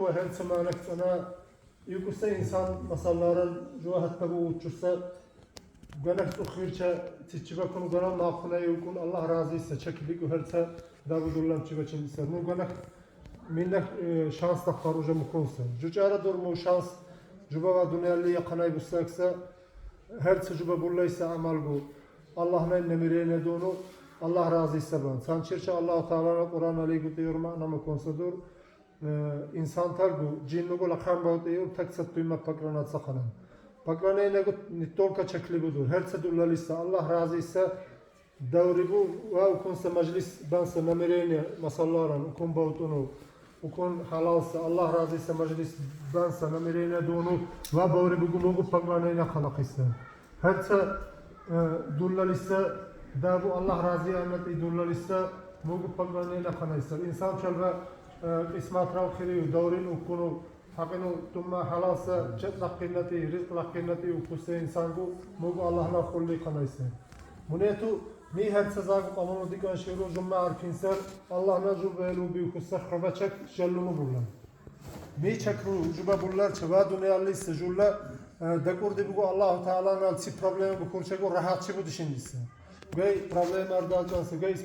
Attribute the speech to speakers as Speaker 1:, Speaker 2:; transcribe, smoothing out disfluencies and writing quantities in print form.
Speaker 1: وهل سمانك أنا يقص إنسان مثلا جواهت تبو وتشوفه قالك أخير شيء تجيبكم قالوا ما أخونا يقول الله راضي سشكلك وهرتا داود الله تجيبك إنسان مو قالك منك شانس تخرج مكونسن جوجارة دور مو شانس جبا الدنيا اللي يقناي بساكسا هرتا جبا بوليس عمله الله نمرين دونه الله راضي سبان سانشيرش الله تعالى القرآن عليه قلت يرمى أنا مكونسدور insan targu cinnugo lakhan bauteu taksat duyma pakranat sakhanan. Pakranay nego nitolka çekli budur. Her sedullalisa Allah razı ise davribu ve ukunsa meclis bansa namireni masallaran ukun bautunu ukun halalsa Allah razı ise meclis bansa namireni donu ve davribu gumugu pakranay nakhalakisa. Her sedullalisa davu Allah razı anlat idullalisa mugu pakranay nakhanaysa. İnsan çalva اسمات راو خيري ودورين وكونوا حقنوا ثم حلاسة جد لقينتي رزق لقينتي وكسر إنسانكو موجو الله لا خلي قنايسين منيتو مي هاد سزاق قانون ديكان شيرو جمع عارفينسر الله نجو بيلو بيكسر خفتشك جلونو بولن مي çakru جبا بولار çaba dünya liste julla dekor de bu Allah Teala'nın altı problemi bu konuşacak o rahatçı bu düşüncesi. Gay problem ardalcansı gay